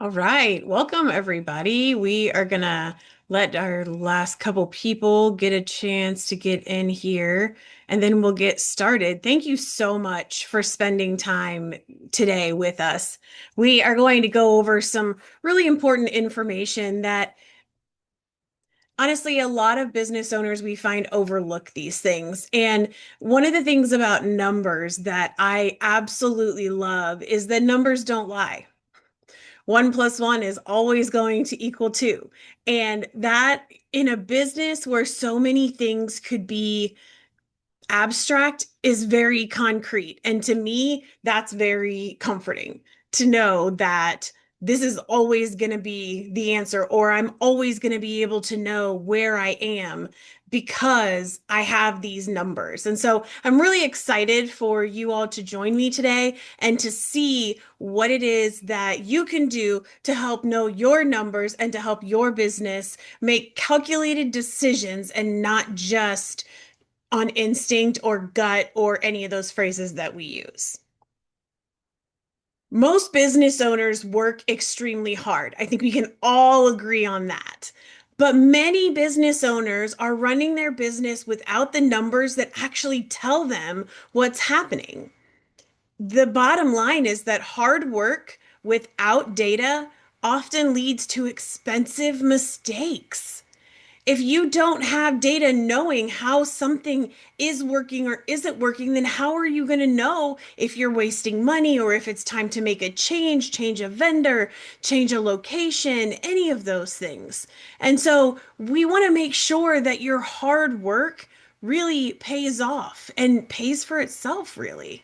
All right, welcome everybody. We are gonna let our last couple people get a chance to get in here, and then we'll get started. Thank you so much for spending time today with us. We are going to go over some really important information that honestly, a lot of business owners we find overlook these things. And one of the things about numbers that I absolutely love is that numbers don't lie. One plus one is always going to equal two. And that in a business where so many things could be abstract is very concrete. And to me, that's very comforting to know that this is always going to be the answer, or I'm always going to be able to know where I am because I have these numbers. And so I'm really excited for you all to join me today and to see what it is that you can do to help know your numbers and to help your business make calculated decisions and not just on instinct or gut or any of those phrases that we use. Most business owners work extremely hard. I think we can all agree on that. But many business owners are running their business without the numbers that actually tell them what's happening. The bottom line is that hard work without data often leads to expensive mistakes. If you don't have data knowing how something is working or isn't working, then how are you going to know if you're wasting money or if it's time to make a change, change a vendor, change a location, any of those things? And so we want to make sure that your hard work really pays off and pays for itself, really.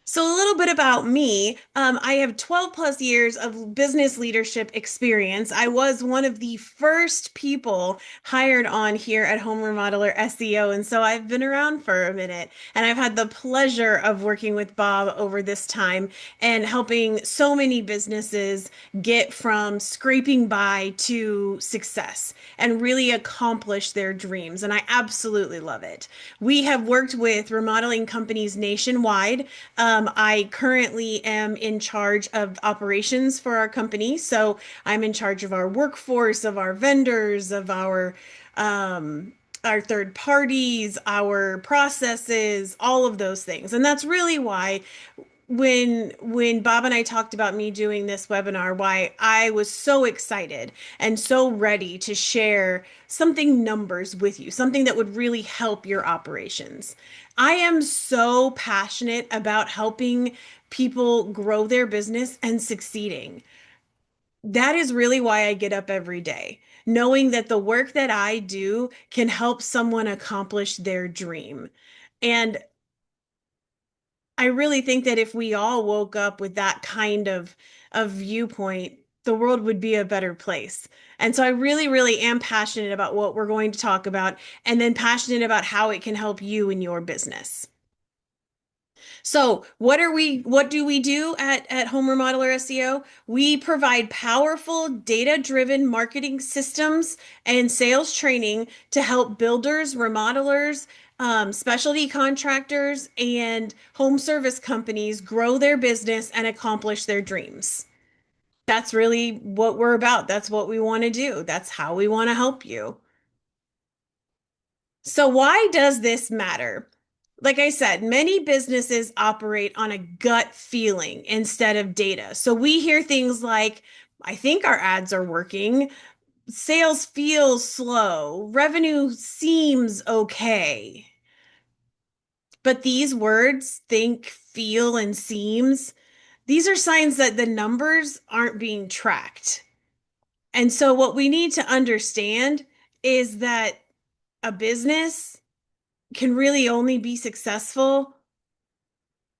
So, a little bit about me. I have 12 plus years of business leadership experience. I was one of the first people hired on here at Home Remodeler SEO. And so I've been around for a minute and I've had the pleasure of working with Bob over this time and helping so many businesses get from scraping by to success and really accomplish their dreams. And I absolutely love it. We have worked with remodeling companies nationwide. I currently am in charge of operations for our company. So I'm in charge of our workforce, of our vendors, of our third parties, our processes, all of those things. And that's really why when Bob and I talked about me doing this webinar, why I was so excited and so ready to share something numbers with you, something that would really help your operations. I am so passionate about helping people grow their business and succeeding. That is really why I get up every day, knowing that the work that I do can help someone accomplish their dream. And I really think that if we all woke up with that kind of viewpoint, the world would be a better place. And so I really, really am passionate about what we're going to talk about, and then passionate about how it can help you in your business. So, what do we do at Home Remodeler SEO? We provide powerful data-driven marketing systems and sales training to help builders, remodelers, specialty contractors, and home service companies grow their business and accomplish their dreams. That's really what we're about. That's what we want to do. That's how we want to help you. So, why does this matter? Like I said, many businesses operate on a gut feeling instead of data. So, we hear things like, I think our ads are working, sales feels slow, revenue seems okay. But these words, think, feel, and seems, these are signs that the numbers aren't being tracked. And so, what we need to understand is that a business can really only be successful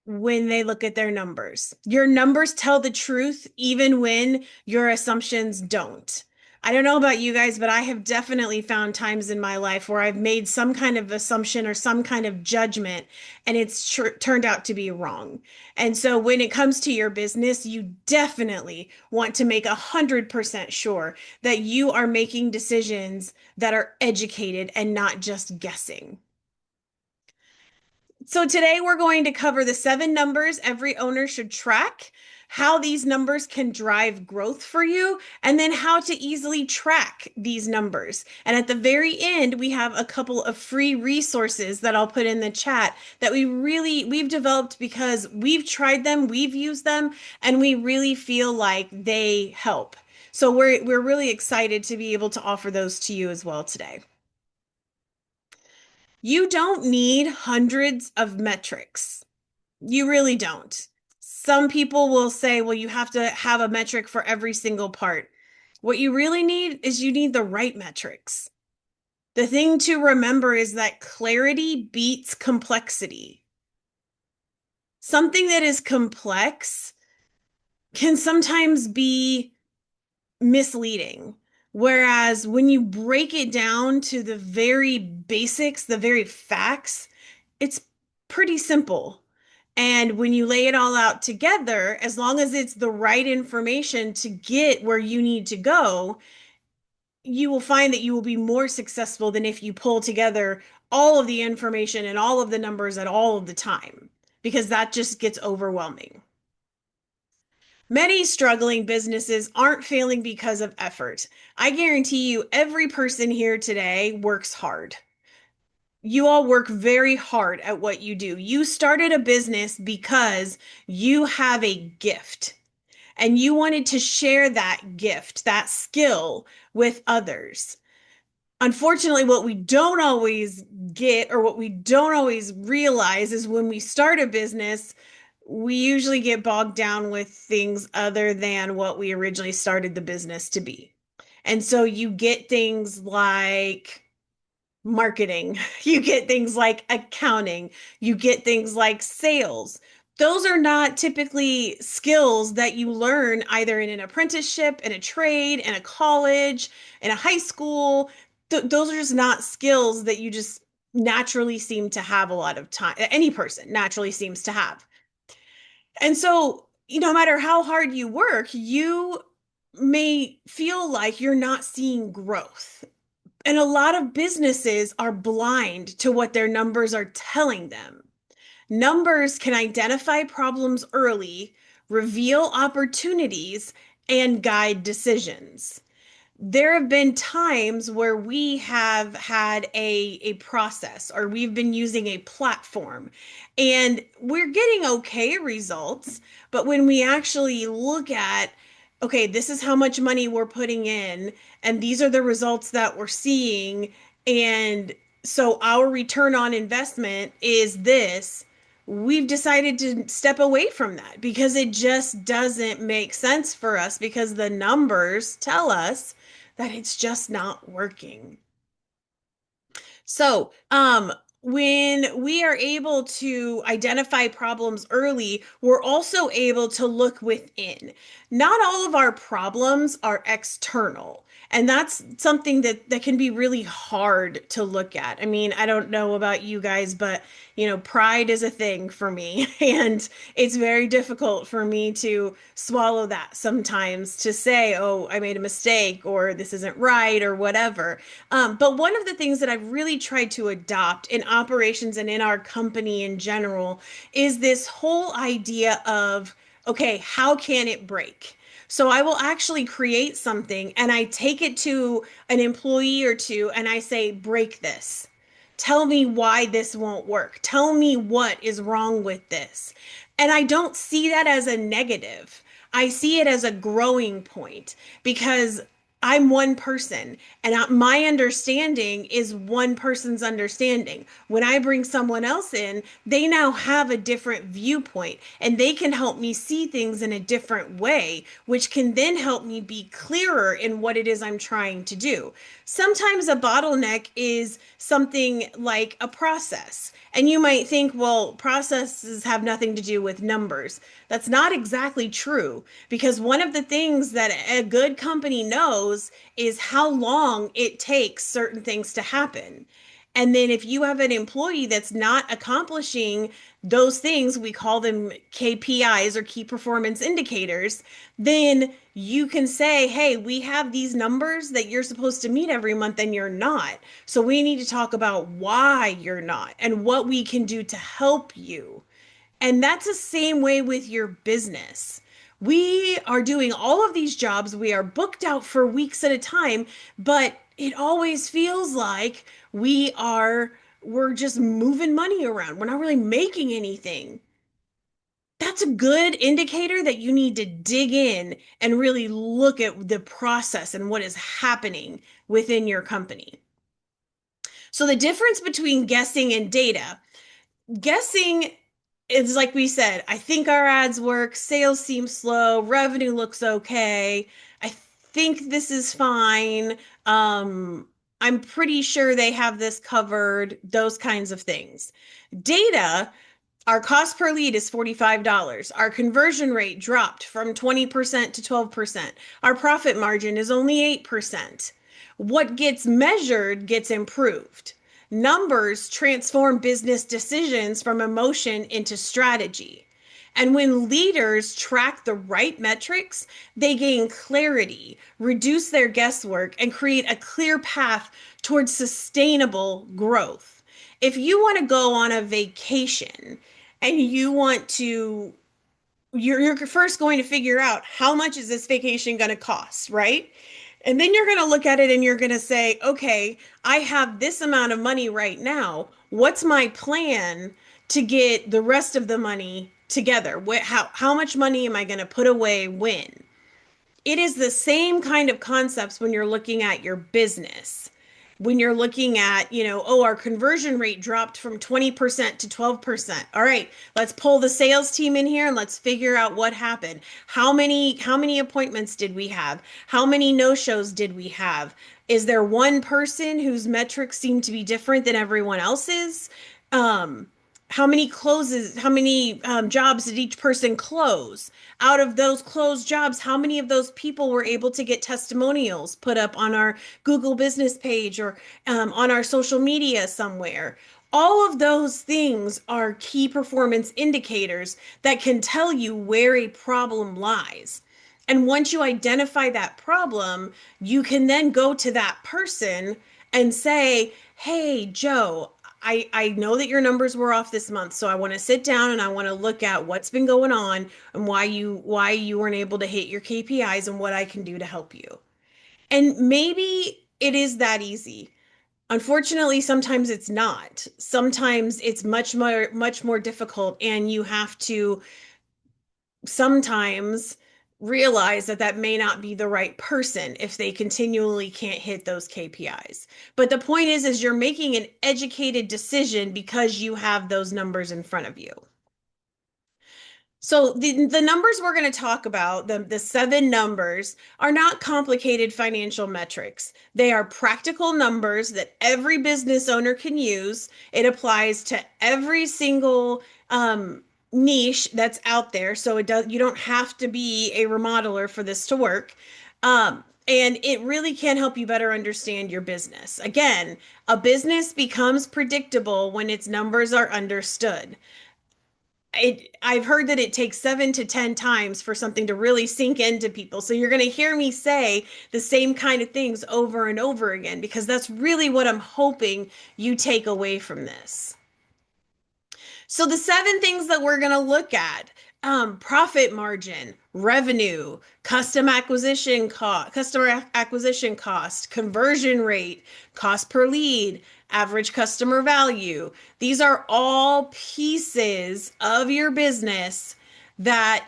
when they look at their numbers. Your numbers tell the truth even when your assumptions don't. I don't know about you guys, but I have definitely found times in my life where I've made some kind of assumption or some kind of judgment and it's turned out to be wrong. And so when it comes to your business, you definitely want to make 100% sure that you are making decisions that are educated and not just guessing. So today we're going to cover the 7 numbers every owner should track. how these numbers can drive growth for you, and then how to easily track these numbers. And at the very end, we have a couple of free resources that I'll put in the chat that we've developed because we've tried them, we've used them, and we really feel like they help. So we're really excited to be able to offer those to you as well today. You don't need hundreds of metrics. You really don't. Some people will say, well, you have to have a metric for every single part. What you really need is you need the right metrics. The thing to remember is that clarity beats complexity. Something that is complex can sometimes be misleading. Whereas when you break it down to the very basics, the very facts, it's pretty simple. And when you lay it all out together, as long as it's the right information to get where you need to go, you will find that you will be more successful than if you pull together all of the information and all of the numbers at all of the time, because that just gets overwhelming. Many struggling businesses aren't failing because of effort. I guarantee you, every person here today works hard. You all work very hard at what you do. You started a business because you have a gift and you wanted to share that gift, that skill with others. Unfortunately, what we don't always get or what we don't always realize is when we start a business, we usually get bogged down with things other than what we originally started the business to be. And so you get things like marketing, you get things like accounting, you get things like sales. Those are not typically skills that you learn either in an apprenticeship, in a trade, in a college, in a high school. Those are just not skills that you just naturally seem to have a lot of time. Any person naturally seems to have. And so, no matter how hard you work, you may feel like you're not seeing growth. And a lot of businesses are blind to what their numbers are telling them. Numbers can identify problems early, reveal opportunities, and guide decisions. There have been times where we have had a process or we've been using a platform and we're getting okay results, but when we actually look at, okay, this is how much money we're putting in and these are the results that we're seeing, and so our return on investment is this, we've decided to step away from that because it just doesn't make sense for us because the numbers tell us that it's just not working. So, when we are able to identify problems early, we're also able to look within. Not all of our problems are external. And that's something that can be really hard to look at. I mean, I don't know about you guys, but pride is a thing for me. And it's very difficult for me to swallow that sometimes to say, oh, I made a mistake or this isn't right or whatever. But one of the things that I've really tried to adopt in operations and in our company in general is this whole idea of, okay, how can it break? So I will actually create something and I take it to an employee or two and I say, break this. Tell me why this won't work. Tell me what is wrong with this. And I don't see that as a negative. I see it as a growing point because I'm one person and my understanding is one person's understanding. When I bring someone else in, they now have a different viewpoint and they can help me see things in a different way, which can then help me be clearer in what it is I'm trying to do. Sometimes a bottleneck is something like a process. And you might think, well, processes have nothing to do with numbers. That's not exactly true because one of the things that a good company knows is how long it takes certain things to happen. And then if you have an employee that's not accomplishing those things, we call them KPIs or key performance indicators, then you can say, hey, we have these numbers that you're supposed to meet every month and you're not. So we need to talk about why you're not and what we can do to help you. And that's the same way with your business. We are doing all of these jobs. We are booked out for weeks at a time, but it always feels like we're just moving money around. We're not really making anything. That's a good indicator that you need to dig in and really look at the process and what is happening within your company. So the difference between guessing and data, guessing is like we said, I think our ads work, sales seem slow, revenue looks okay. I think this is fine. I'm pretty sure they have this covered, those kinds of things. Data, our cost per lead is $45. Our conversion rate dropped from 20% to 12%. Our profit margin is only 8%. What gets measured gets improved. Numbers transform business decisions from emotion into strategy. And when leaders track the right metrics, they gain clarity, reduce their guesswork, and create a clear path towards sustainable growth. If you want to go on a vacation and you want to you're first going to figure out how much is this vacation going to cost, right? And then you're going to look at it and you're going to say, okay, I have this amount of money right now. What's my plan to get the rest of the money together? How much money am I going to put away when? It is the same kind of concepts when you're looking at your business. When you're looking at, oh, our conversion rate dropped from 20% to 12%. All right, let's pull the sales team in here and let's figure out what happened. How many appointments did we have? How many no-shows did we have? Is there one person whose metrics seem to be different than everyone else's? Um, how many jobs did each person close? Out of those closed jobs, how many of those people were able to get testimonials put up on our Google business page or on our social media somewhere? All of those things are key performance indicators that can tell you where a problem lies. And once you identify that problem, you can then go to that person and say, hey, Joe, I know that your numbers were off this month, so I want to sit down and I want to look at what's been going on and why you weren't able to hit your KPIs and what I can do to help you. And maybe it is that easy. Unfortunately, sometimes it's not. Sometimes it's much more difficult, and you have to sometimes realize that that may not be the right person if they continually can't hit those KPIs. But the point is you're making an educated decision because you have those numbers in front of you. So the numbers we're going to talk about, the seven numbers, are not complicated financial metrics. They are practical numbers that every business owner can use. It applies to every single niche that's out there. So you don't have to be a remodeler for this to work. And it really can help you better understand your business. Again, a business becomes predictable when its numbers are understood. I've heard that it takes 7 to 10 times for something to really sink into people. So you're going to hear me say the same kind of things over and over again because that's really what I'm hoping you take away from this. So the seven things that we're going to look at, profit margin, revenue, customer acquisition cost, conversion rate, cost per lead, average customer value. These are all pieces of your business that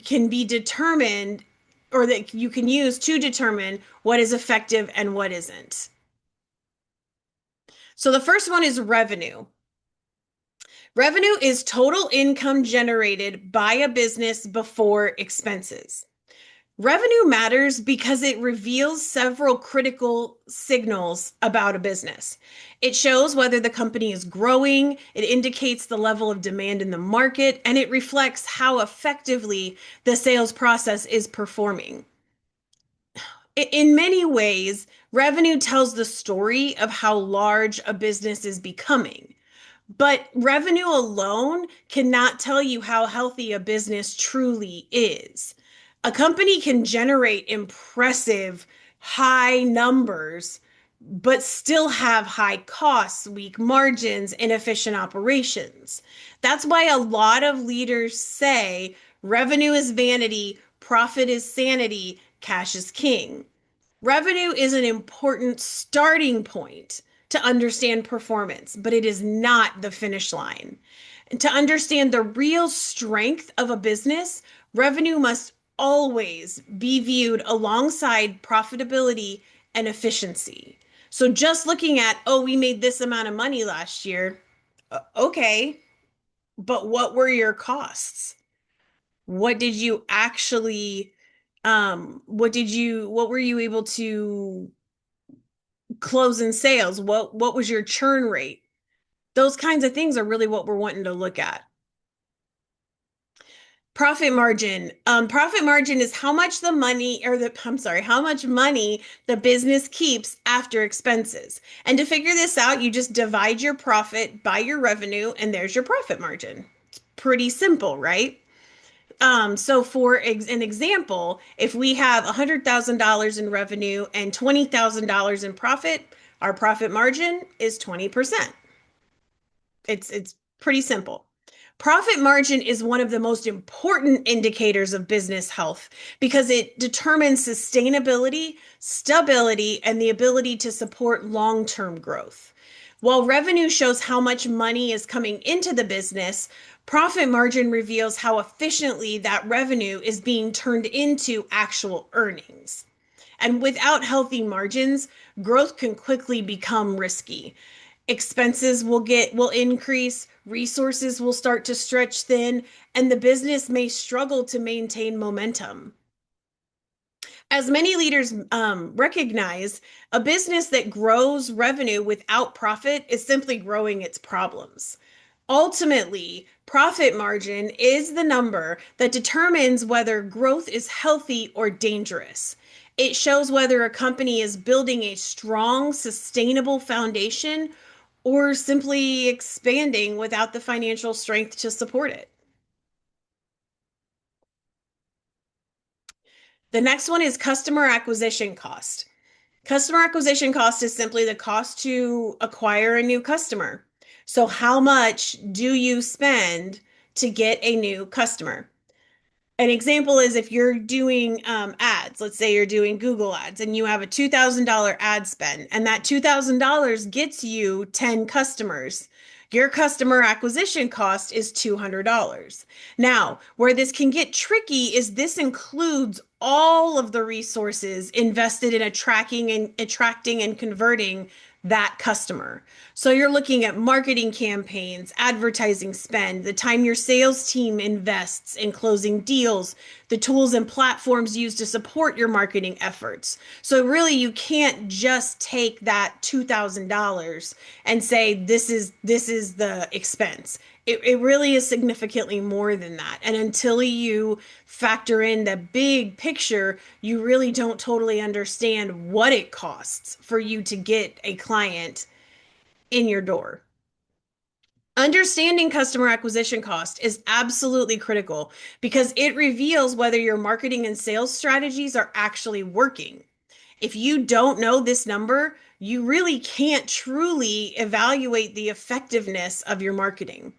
can be determined or that you can use to determine what is effective and what isn't. So the first one is revenue. Revenue is total income generated by a business before expenses. Revenue matters because it reveals several critical signals about a business. It shows whether the company is growing, it indicates the level of demand in the market, and it reflects how effectively the sales process is performing. In many ways, revenue tells the story of how large a business is becoming. But revenue alone cannot tell you how healthy a business truly is. A company can generate impressive high numbers, but still have high costs, weak margins, inefficient operations. That's why a lot of leaders say Revenue is vanity, profit is sanity, cash is king. Revenue is an important starting point to understand performance, but it is not the finish line. And to understand the real strength of a business, revenue must always be viewed alongside profitability and efficiency. So just looking at, oh, we made this amount of money last year, okay, but what were your costs? What did you actually what were you able to close in sales? What was your churn rate? Those kinds of things are really what we're wanting to look at. Profit margin. Profit margin is how much the money or the I'm sorry, how much money the business keeps after expenses. And to figure this out, you just divide your profit by your revenue, and there's your profit margin. It's pretty simple, right? So for an example, if we have $100,000 in revenue and $20,000 in profit, our profit margin is 20%. It's pretty simple. Profit margin is one of the most important indicators of business health because it determines sustainability, stability, and the ability to support long-term growth. While revenue shows how much money is coming into the business, profit margin reveals how efficiently that revenue is being turned into actual earnings. And without healthy margins, growth can quickly become risky. Expenses will increase, resources will start to stretch thin, and the business may struggle to maintain momentum. As many leaders recognize, a business that grows revenue without profit is simply growing its problems. Ultimately, profit margin is the number that determines whether growth is healthy or dangerous. It shows whether a company is building a strong, sustainable foundation or simply expanding without the financial strength to support it. The next one is customer acquisition cost. Customer acquisition cost is simply the cost to acquire a new customer. So, how much do you spend to get a new customer? An example is if you're doing ads, let's say you're doing Google ads and you have a $2,000 ad spend, and that $2,000 gets you 10 customers. Your customer acquisition cost is $200. Now, where this can get tricky is this includes all of the resources invested in attracting and converting that customer. So you're looking at marketing campaigns, advertising spend, the time your sales team invests in closing deals, the tools and platforms used to support your marketing efforts. So really you can't just take that $2,000 and say this is the expense. It really is significantly more than that. And until you factor in the big picture, you really don't totally understand what it costs for you to get a client in your door. Understanding customer acquisition cost is absolutely critical because it reveals whether your marketing and sales strategies are actually working. If you don't know this number, you really can't truly evaluate the effectiveness of your marketing.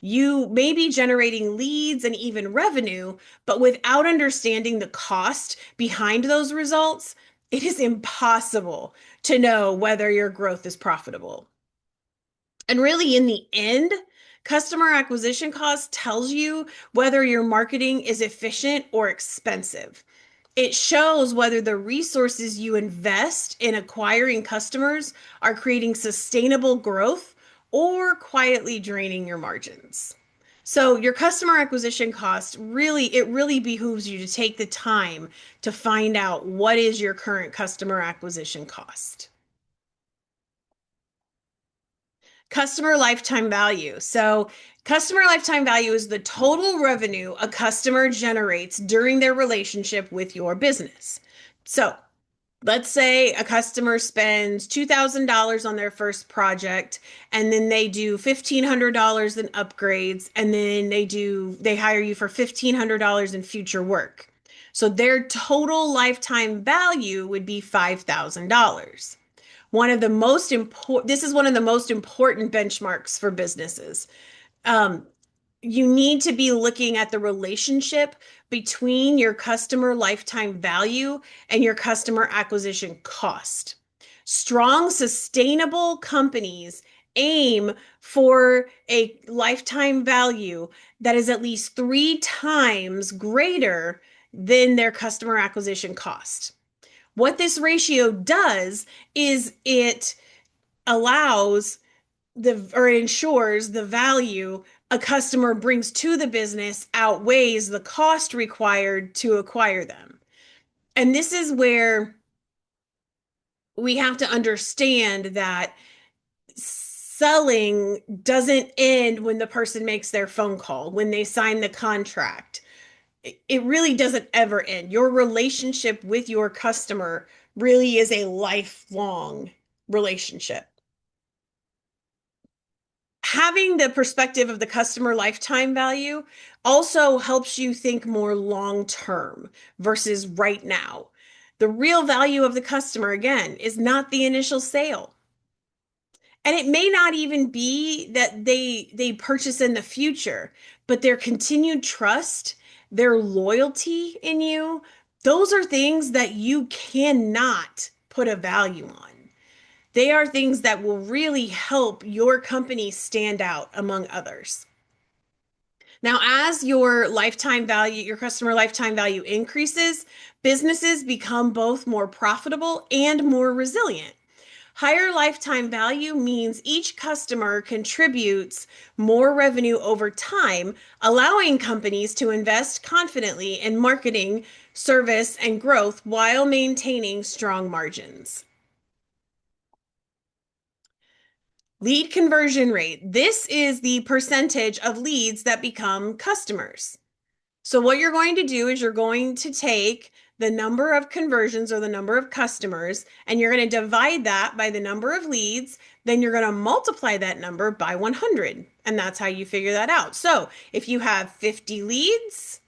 You may be generating leads and even revenue, but without understanding the cost behind those results, it is impossible to know whether your growth is profitable. And really, in the end, customer acquisition cost tells you whether your marketing is efficient or expensive. It shows whether the resources you invest in acquiring customers are creating sustainable growth or quietly draining your margins. So your customer acquisition cost really behooves you to take the time to find out what is your current customer acquisition cost. Customer lifetime value. So, customer lifetime value is the total revenue a customer generates during their relationship with your business. So, let's say a customer spends $2,000 on their first project and then they do $1,500 in upgrades and then they hire you for $1,500 in future work. So their total lifetime value would be $5,000. One of the most important, this is one of the most important benchmarks for businesses. Um, You need to be looking at the relationship between your customer lifetime value and your customer acquisition cost. Strong, sustainable companies aim for a lifetime value that is at least 3 times greater than their customer acquisition cost. What this ratio does is it allows or ensures the value a customer brings to the business outweighs the cost required to acquire them. And this is where we have to understand that selling doesn't end when the person makes their phone call, when they sign the contract. It really doesn't ever end. Your relationship with your customer really is a lifelong relationship. Having the perspective of the customer lifetime value also helps you think more long term versus right now. The real value of the customer, again, is not the initial sale. And it may not even be that they purchase in the future, but their continued trust, their loyalty in you, those are things that you cannot put a value on. They are things that will really help your company stand out among others. Now, as your lifetime value, your customer lifetime value increases, businesses become both more profitable and more resilient. Higher lifetime value means each customer contributes more revenue over time, allowing companies to invest confidently in marketing, service, and growth while maintaining strong margins. Lead conversion rate. This is the percentage of leads that become customers. So what you're going to do is you're going to take the number of conversions or the number of customers, and you're going to divide that by the number of leads. Then you're going to multiply that number by 100. And that's how you figure that out. So if you have 50 leads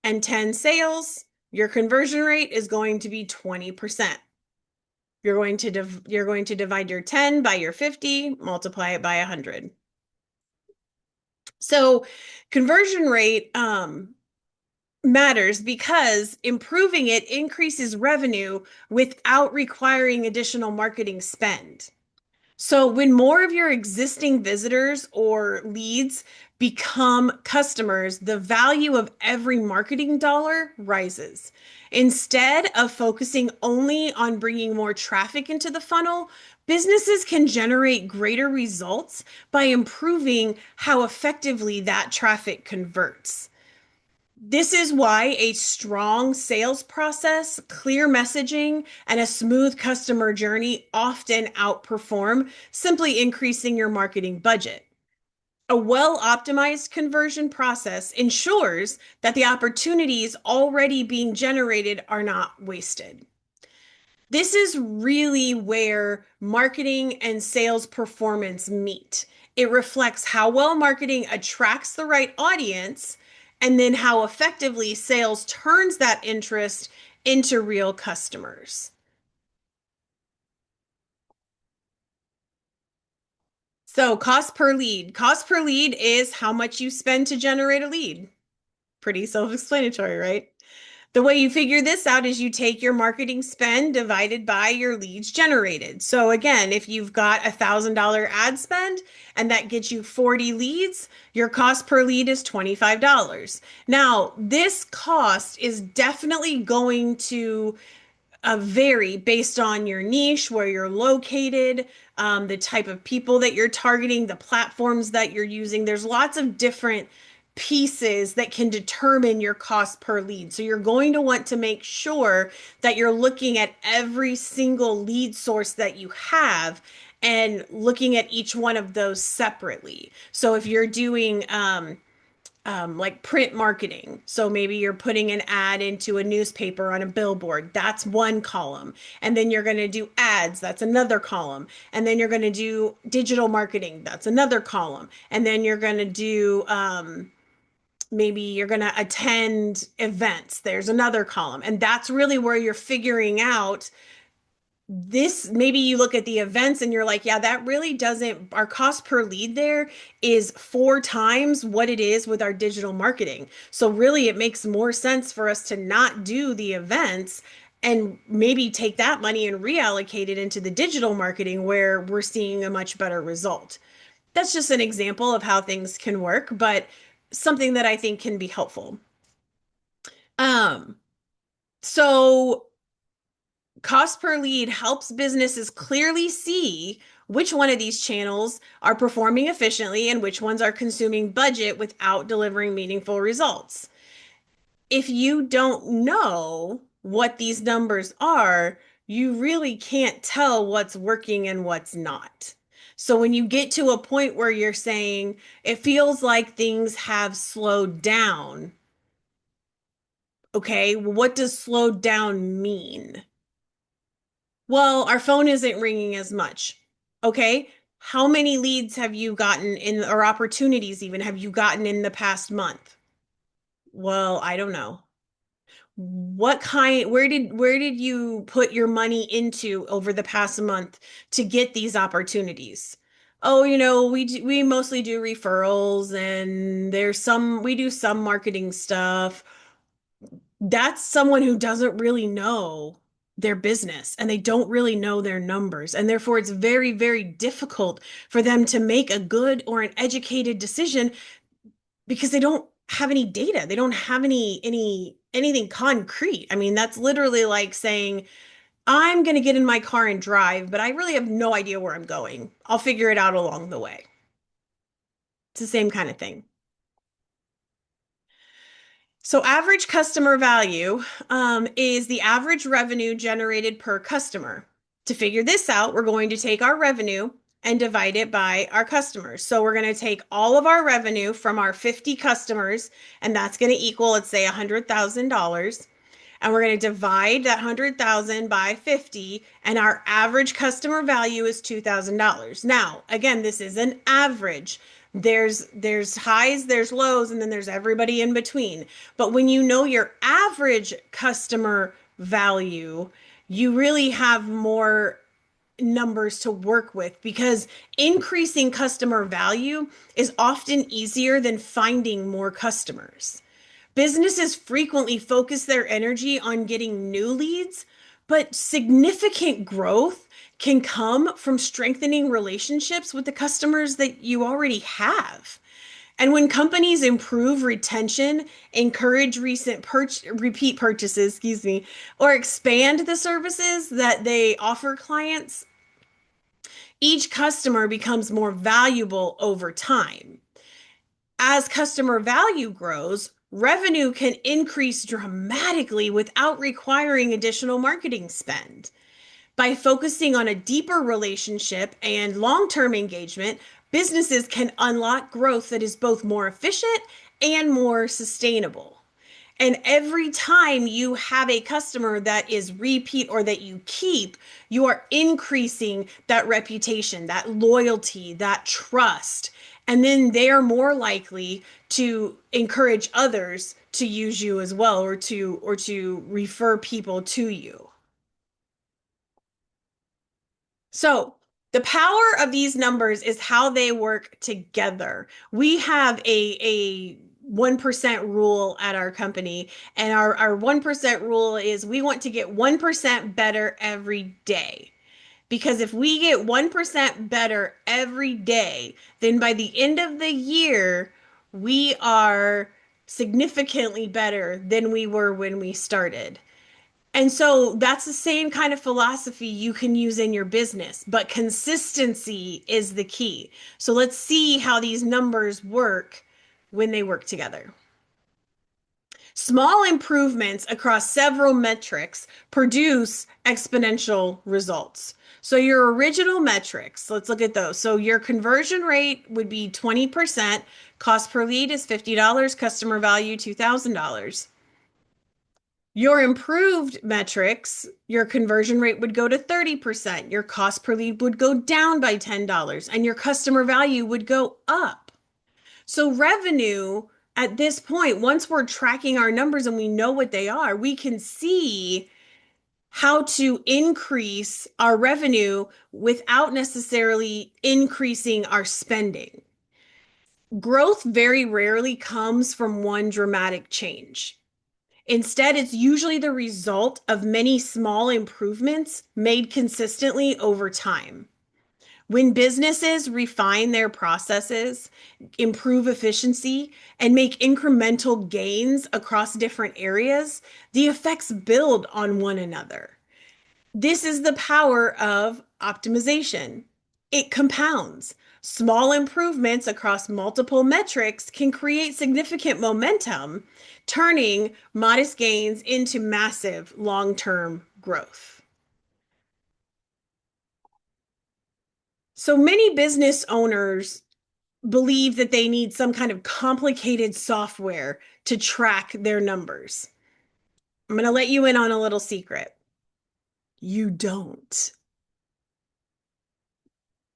and 10 sales, your conversion rate is going to be 20%. You're going to divide your 10 by your 50, multiply it by 100. So conversion rate matters because improving it increases revenue without requiring additional marketing spend. So when more of your existing visitors or leads become customers, the value of every marketing dollar rises. Instead of focusing only on bringing more traffic into the funnel, businesses can generate greater results by improving how effectively that traffic converts. This is why a strong sales process, clear messaging, and a smooth customer journey often outperform simply increasing your marketing budget. A well-optimized conversion process ensures that the opportunities already being generated are not wasted. This is really where marketing and sales performance meet. It reflects how well marketing attracts the right audience and then how effectively sales turns that interest into real customers. So, cost per lead. Cost per lead is how much you spend to generate a lead. Pretty self-explanatory, right? The way you figure this out is you take your marketing spend divided by your leads generated. So again, if you've got $1,000 ad spend and that gets you 40 leads, your cost per lead is $25. Now, this cost is definitely going to vary based on your niche, where you're located, the type of people that you're targeting, the platforms that you're using. There's lots of different pieces that can determine your cost per lead. So you're going to want to make sure that you're looking at every single lead source that you have and looking at each one of those separately. So if you're doing like print marketing. So maybe you're putting an ad into a newspaper on a billboard. That's one column. And then you're going to do ads. That's another column. And then you're going to do digital marketing. That's another column. And then you're going to do maybe you're going to attend events. There's another column. And that's really where you're figuring out this maybe you look at the events and you're like, yeah, that really doesn't, our cost per lead there is 4 times what it is with our digital marketing. So really it makes more sense for us to not do the events and maybe take that money and reallocate it into the digital marketing where we're seeing a much better result. That's just an example of how things can work, but something that I think can be helpful. Um, so cost per lead helps businesses clearly see which one of these channels are performing efficiently and which ones are consuming budget without delivering meaningful results. If you don't know what these numbers are, you really can't tell what's working and what's not. So when you get to a point where you're saying it feels like things have slowed down, okay, what does slowed down mean? Well, our phone isn't ringing as much. Okay. How many leads have you gotten in, or opportunities even have you gotten in the past month? Well, I don't know. What kind, where did you put your money into over the past month to get these opportunities? Oh, we mostly do referrals and we do some marketing stuff. That's someone who doesn't really know their business and they don't really know their numbers. And therefore, it's very, very difficult for them to make a good or an educated decision because they don't have any data. They don't have anything concrete. I mean, that's literally like saying, I'm going to get in my car and drive, but I really have no idea where I'm going. I'll figure it out along the way. It's the same kind of thing. So average customer value is the average revenue generated per customer. To figure this out, we're going to take our revenue and divide it by our customers. So we're going to take all of our revenue from our 50 customers, and that's going to equal, let's say, $100,000. And we're going to divide that 100,000 by 50, and our average customer value is $2,000. Now, again, this is an average. There's highs, there's lows, and then there's everybody in between. But when you know your average customer value, you really have more numbers to work with because increasing customer value is often easier than finding more customers. Businesses frequently focus their energy on getting new leads, but significant growth can come from strengthening relationships with the customers that you already have. And when companies improve retention, encourage repeat purchases, or expand the services that they offer clients, each customer becomes more valuable over time. As customer value grows, revenue can increase dramatically without requiring additional marketing spend. By focusing on a deeper relationship and long term engagement, businesses can unlock growth that is both more efficient and more sustainable. And every time you have a customer that is repeat or that you keep, you are increasing that reputation, that loyalty, that trust. And then they are more likely to encourage others to use you as well, or to refer people to you. So the power of these numbers is how they work together. We have a 1% rule at our company, and our 1% rule is we want to get 1% better every day. Because if we get 1% better every day, then by the end of the year, we are significantly better than we were when we started. And so that's the same kind of philosophy you can use in your business, but consistency is the key. So let's see how these numbers work when they work together. Small improvements across several metrics produce exponential results. So your original metrics, let's look at those. So your conversion rate would be 20%, cost per lead is $50, customer value $2,000. Your improved metrics, your conversion rate would go to 30%, your cost per lead would go down by $10, and your customer value would go up. So, revenue at this point, once we're tracking our numbers and we know what they are, we can see how to increase our revenue without necessarily increasing our spending. Growth very rarely comes from one dramatic change. Instead, it's usually the result of many small improvements made consistently over time. When businesses refine their processes, improve efficiency, and make incremental gains across different areas, the effects build on one another. This is the power of optimization. It compounds. Small improvements across multiple metrics can create significant momentum, turning modest gains into massive long-term growth. So many business owners believe that they need some kind of complicated software to track their numbers. I'm going to let you in on a little secret. You don't.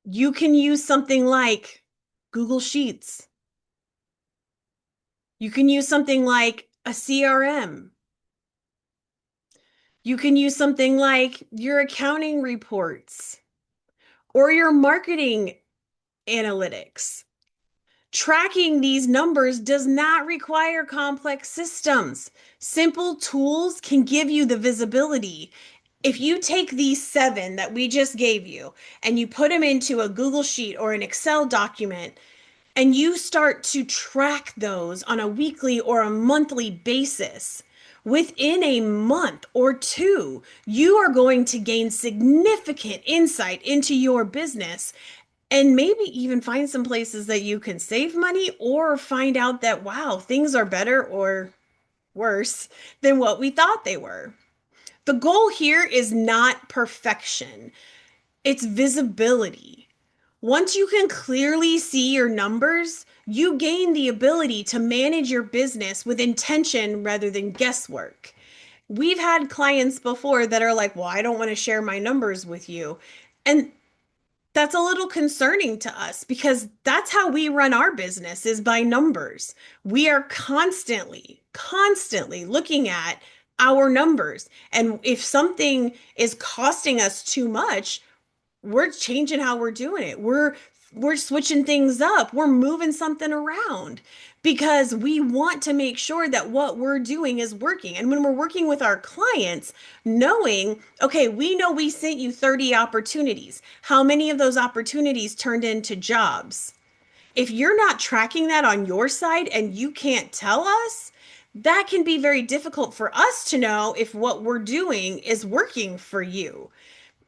You can use something like Google Sheets. You can use something like a CRM. You can use something like your accounting reports or your marketing analytics. Tracking these numbers does not require complex systems. Simple tools can give you the visibility. If you take these seven that we just gave you and you put them into a Google Sheet or an Excel document, and you start to track those on a weekly or a monthly basis, within a month or two, you are going to gain significant insight into your business and maybe even find some places that you can save money or find out that, wow, things are better or worse than what we thought they were. The goal here is not perfection, it's visibility. Once you can clearly see your numbers, you gain the ability to manage your business with intention rather than guesswork. We've had clients before that are like, well, I don't want to share my numbers with you. And that's a little concerning to us because that's how we run our business is by numbers. We are constantly looking at our numbers. And if something is costing us too much, we're changing how we're doing it. We're switching things up. We're moving something around because we want to make sure that what we're doing is working. And when we're working with our clients, knowing, okay, we know we sent you 30 opportunities. How many of those opportunities turned into jobs? If you're not tracking that on your side and you can't tell us, that can be very difficult for us to know if what we're doing is working for you.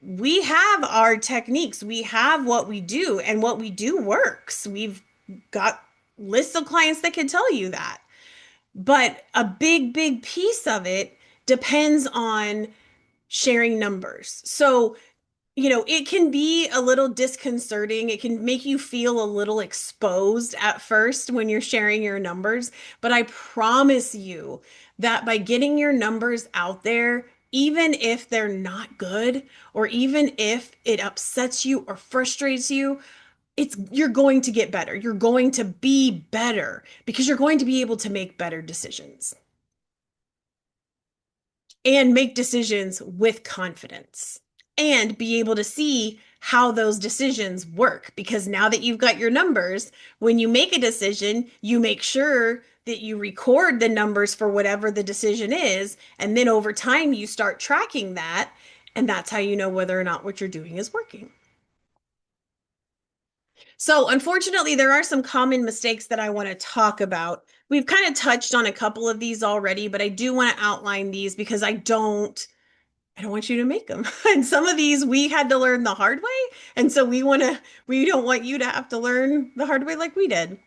We have our techniques, we have what we do, and what we do works. We've got lists of clients that can tell you that. But a big piece of it depends on sharing numbers. So it can be a little disconcerting. It can make you feel a little exposed at first when you're sharing your numbers. But I promise you that by getting your numbers out there, even if they're not good, or even if it upsets you or frustrates you, you're going to get better. You're going to be better because you're going to be able to make better decisions and make decisions with confidence and be able to see how those decisions work. Because now that you've got your numbers, when you make a decision, you make sure that you record the numbers for whatever the decision is. And then over time, you start tracking that. And that's how you know whether or not what you're doing is working. So, unfortunately, there are some common mistakes that I want to talk about. We've kind of touched on a couple of these already, but I do want to outline these because I don't want you to make them. And some of these we had to learn the hard way. And so we don't want you to have to learn the hard way like we did.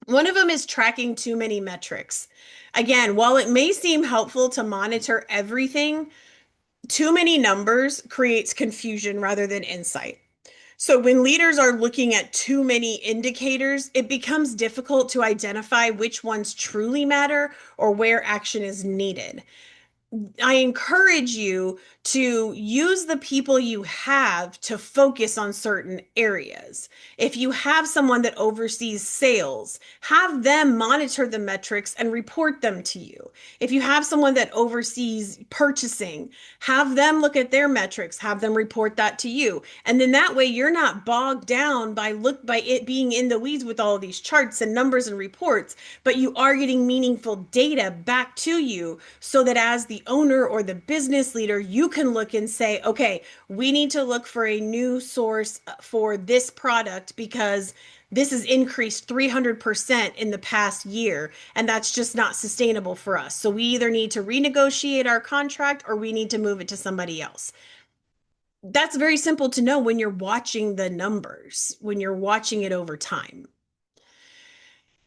One of them is tracking too many metrics. Again, while it may seem helpful to monitor everything, too many numbers creates confusion rather than insight. So when leaders are looking at too many indicators, it becomes difficult to identify which ones truly matter or where action is needed. I encourage you to use the people you have to focus on certain areas. If you have someone that oversees sales, have them monitor the metrics and report them to you. If you have someone that oversees purchasing, have them look at their metrics, have them report that to you. And then that way you're not bogged down by it being in the weeds with all of these charts and numbers and reports, but you are getting meaningful data back to you so that as the owner or the business leader, you can look and say, okay, we need to look for a new source for this product because this has increased 300% in the past year, and that's just not sustainable for us. So we either need to renegotiate our contract or we need to move it to somebody else. That's very simple to know when you're watching the numbers, when you're watching it over time.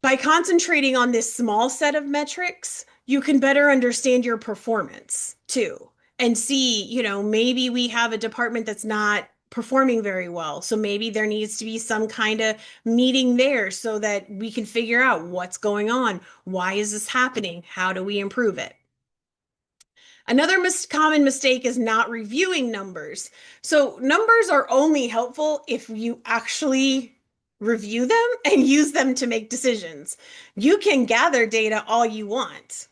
By concentrating on this small set of metrics, you can better understand your performance too and see, maybe we have a department that's not performing very well. So maybe there needs to be some kind of meeting there so that we can figure out what's going on. Why is this happening? How do we improve it? Another common mistake is not reviewing numbers. So, numbers are only helpful if you actually review them and use them to make decisions. You can gather data all you want,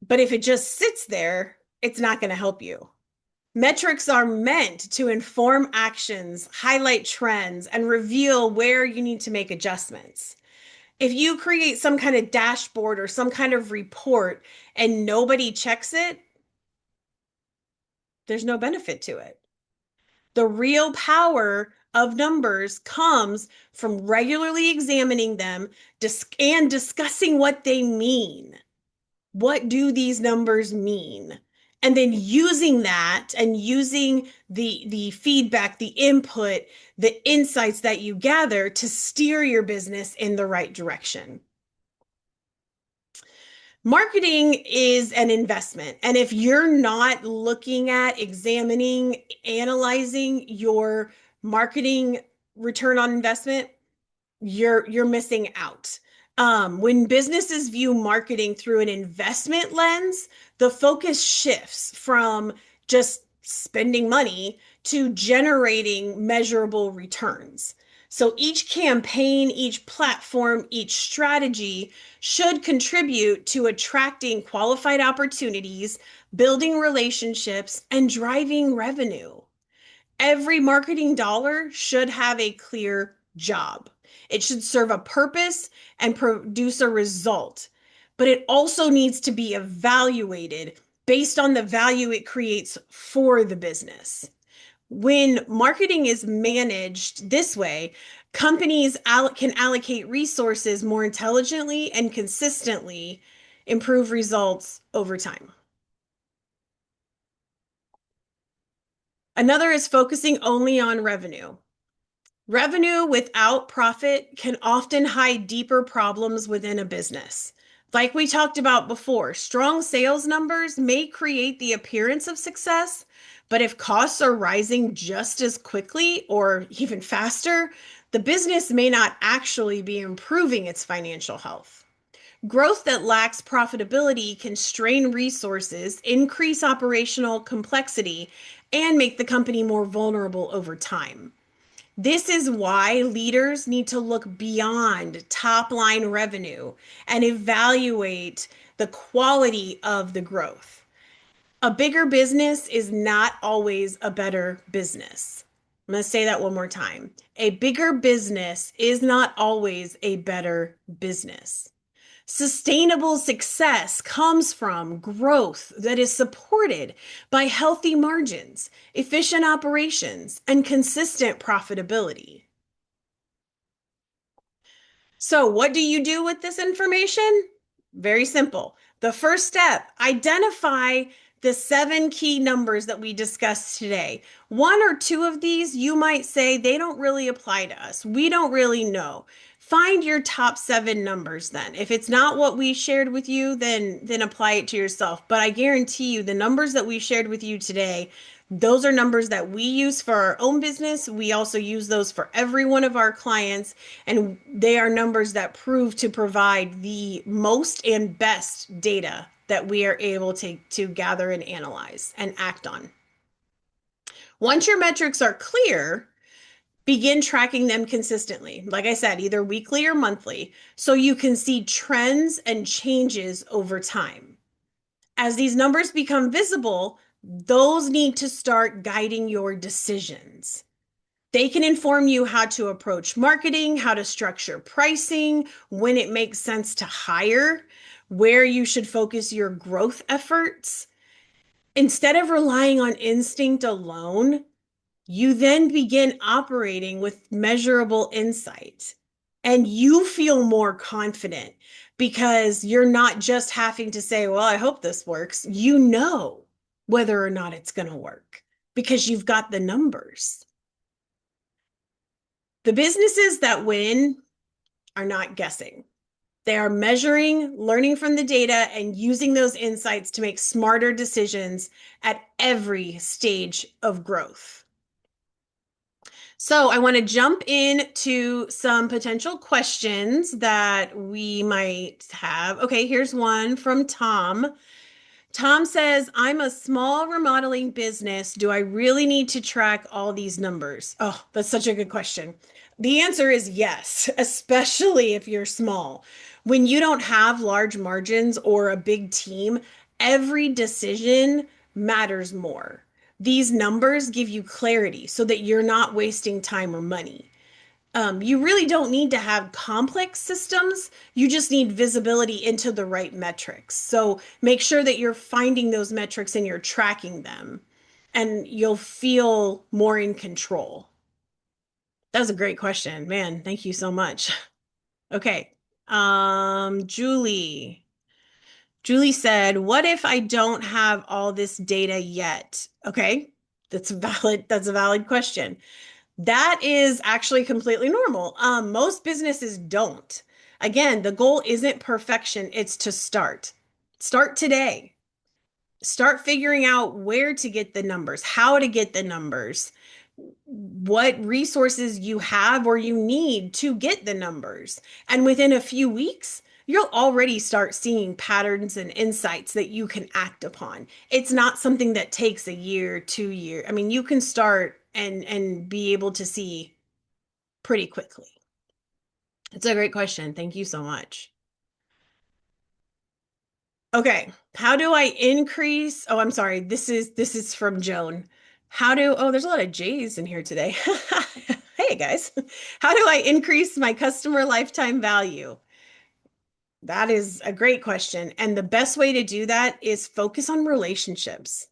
but if it just sits there, it's not going to help you. Metrics are meant to inform actions, highlight trends, and reveal where you need to make adjustments. If you create some kind of dashboard or some kind of report and nobody checks it, there's no benefit to it. The real power of numbers comes from regularly examining them and discussing what they mean. What do these numbers mean? And then using that and using the feedback, the input, the insights that you gather to steer your business in the right direction. Marketing is an investment. And if you're not looking at examining, analyzing your marketing return on investment, you're missing out. When businesses view marketing through an investment lens, the focus shifts from just spending money to generating measurable returns. So each campaign, each platform, each strategy should contribute to attracting qualified opportunities, building relationships, and driving revenue. Every marketing dollar should have a clear job. It should serve a purpose and produce a result, but it also needs to be evaluated based on the value it creates for the business. When marketing is managed this way, companies can allocate resources more intelligently and consistently, improve results over time. Another is focusing only on revenue. Revenue without profit can often hide deeper problems within a business. Like we talked about before, strong sales numbers may create the appearance of success, but if costs are rising just as quickly or even faster, the business may not actually be improving its financial health. Growth that lacks profitability can strain resources, increase operational complexity, and make the company more vulnerable over time. This is why leaders need to look beyond top line revenue and evaluate the quality of the growth. A bigger business is not always a better business. I'm going to say that one more time. A bigger business is not always a better business. Sustainable success comes from growth that is supported by healthy margins, efficient operations, and consistent profitability. So, what do you do with this information? Very simple. The first step, identify the 7 key numbers that we discussed today. One or two of these, you might say they don't really apply to us. We don't really know. Find your top 7 numbers then. If it's not what we shared with you, then apply it to yourself. But I guarantee you the numbers that we shared with you today, those are numbers that we use for our own business. We also use those for every one of our clients, and they are numbers that prove to provide the most and best data that we are able to gather and analyze and act on. Once your metrics are clear, begin tracking them consistently. Like I said, either weekly or monthly, so you can see trends and changes over time. As these numbers become visible, those need to start guiding your decisions. They can inform you how to approach marketing, how to structure pricing, when it makes sense to hire, where you should focus your growth efforts. Instead of relying on instinct alone, you then begin operating with measurable insight. And you feel more confident because you're not just having to say, well, I hope this works. You know whether or not it's going to work because you've got the numbers. The businesses that win are not guessing. They are measuring, learning from the data, and using those insights to make smarter decisions at every stage of growth. So I want to jump into some potential questions that we might have. Okay, here's one from Tom. Tom says, I'm a small remodeling business. Do I really need to track all these numbers? Oh, that's such a good question. The answer is yes, especially if you're small. When you don't have large margins or a big team, every decision matters more. These numbers give you clarity so that you're not wasting time or money. You really don't need to have complex systems. You just need visibility into the right metrics. So make sure that you're finding those metrics and you're tracking them, and you'll feel more in control. That was a great question. Man, thank you so much. Okay. Julie. Julie said, "What if I don't have all this data yet?" Okay. That's a valid question. That is actually completely normal. Most businesses don't. Again, the goal isn't perfection, it's to start. Start today. Start figuring out where to get the numbers, how to get the numbers, what resources you have or you need to get the numbers. And within a few weeks, you'll already start seeing patterns and insights that you can act upon. It's not something that takes a year, 2 years. I mean, you can start and be able to see pretty quickly. It's a great question. Thank you so much. Okay, how do I increase? Oh, I'm sorry. This is from Joan. Oh, there's a lot of J's in here today. Hey guys. How do I increase my customer lifetime value? That is a great question. And the best way to do that is focus on relationships.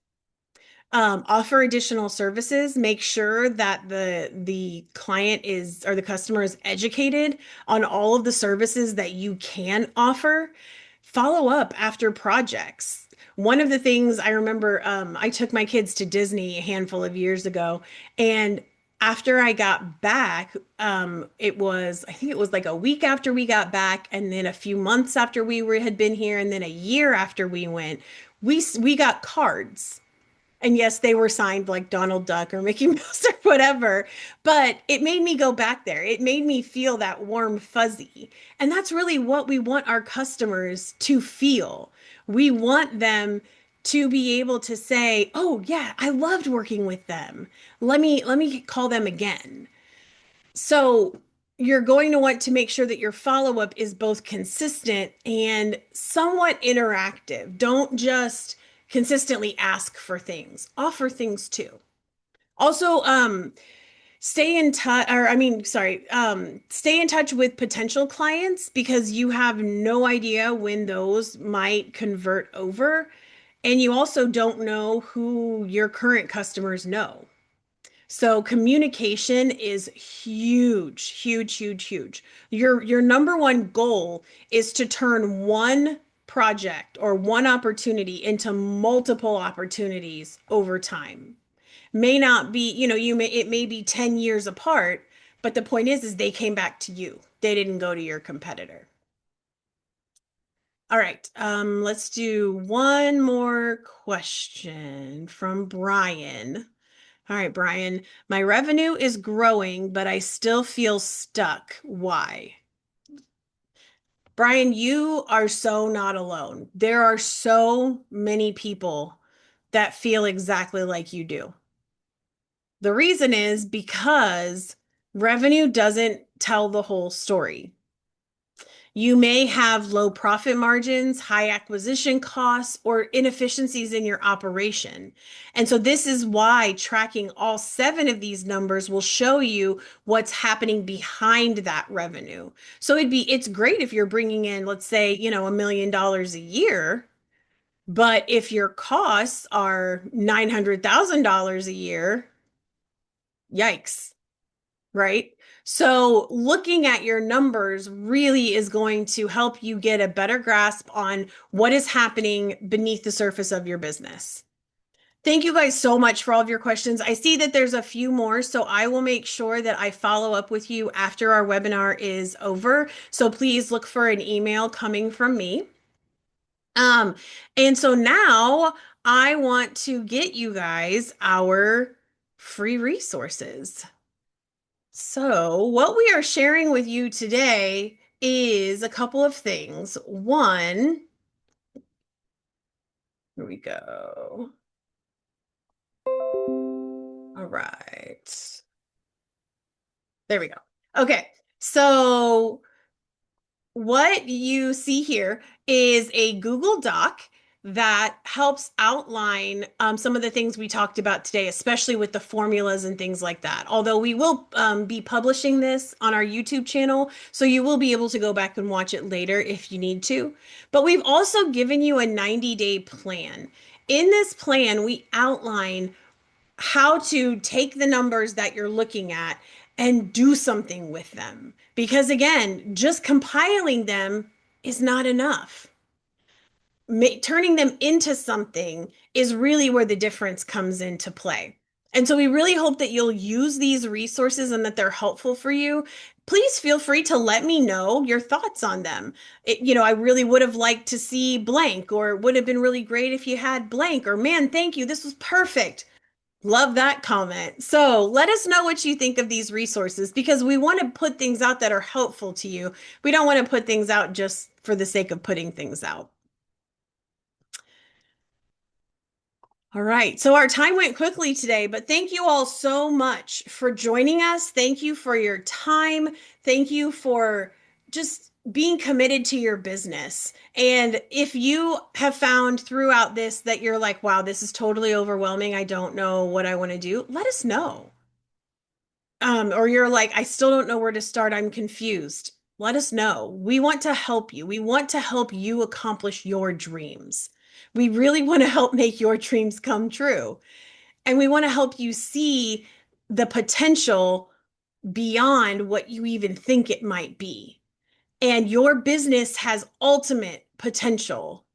Offer additional services. Make sure that the client is or the customer is educated on all of the services that you can offer. Follow up after projects. One of the things I remember, I took my kids to Disney a handful of years ago, and after I got back, I think it was like a week after we got back, and then a few months after had been here, and then a year after we went, we got cards. And yes, they were signed like Donald Duck or Mickey Mouse or whatever, but it made me go back there. It made me feel that warm fuzzy. And that's really what we want our customers to feel. We want them to be able to say, "Oh, yeah, I loved working with them. Let me call them again." So, you're going to want to make sure that your follow-up is both consistent and somewhat interactive. Don't just consistently ask for things. Offer things too. Also, stay in touch, or I mean, sorry, stay in touch with potential clients because you have no idea when those might convert over. And you also don't know who your current customers know. So communication is huge, huge, huge, huge. Your number one goal is to turn one project or one opportunity into multiple opportunities over time. May not be, it may be 10 years apart, but the point is they came back to you. They didn't go to your competitor. All right, let's do one more question from Brian. All right, Brian, my revenue is growing, but I still feel stuck. Why? Brian, you are so not alone. There are so many people that feel exactly like you do. The reason is because revenue doesn't tell the whole story. You may have low profit margins, high acquisition costs, or inefficiencies in your operation. And so, this is why tracking all seven of these numbers will show you what's happening behind that revenue. So, it's great if you're bringing in, let's say, $1 million a year. But if your costs are $900,000 a year, yikes, right? So looking at your numbers really is going to help you get a better grasp on what is happening beneath the surface of your business. Thank you guys so much for all of your questions. I see that there's a few more, so I will make sure that I follow up with you after our webinar is over. So please look for an email coming from me. Um, and so now I want to get you guys our free resources. So, what we are sharing with you today is a couple of things. One, here we go. All right. There we go. Okay. So, what you see here is a Google Doc that helps outline some of the things we talked about today, especially with the formulas and things like that. Although we will be publishing this on our YouTube channel, so you will be able to go back and watch it later if you need to. But we've also given you a 90-day plan. In this plan, we outline how to take the numbers that you're looking at and do something with them. Because again, just compiling them is not enough. Turning them into something is really where the difference comes into play. And so we really hope that you'll use these resources and that they're helpful for you. Please feel free to let me know your thoughts on them. I really would have liked to see blank, or it would have been really great if you had blank, or man, thank you, this was perfect. Love that comment. So let us know what you think of these resources because we want to put things out that are helpful to you. We don't want to put things out just for the sake of putting things out. All right. So our time went quickly today, but thank you all so much for joining us. Thank you for your time. Thank you for just being committed to your business. And if you have found throughout this that you're like, wow, this is totally overwhelming, I don't know what I want to do, let us know. Or you're like, I still don't know where to start, I'm confused. Let us know. We want to help you. We want to help you accomplish your dreams. We really want to help make your dreams come true. And we want to help you see the potential beyond what you even think it might be. And your business has ultimate potential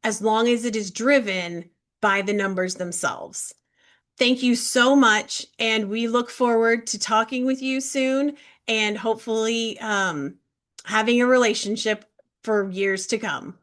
as long as it is driven by the numbers themselves. Thank you so much. And we look forward to talking with you soon and hopefully having a relationship for years to come.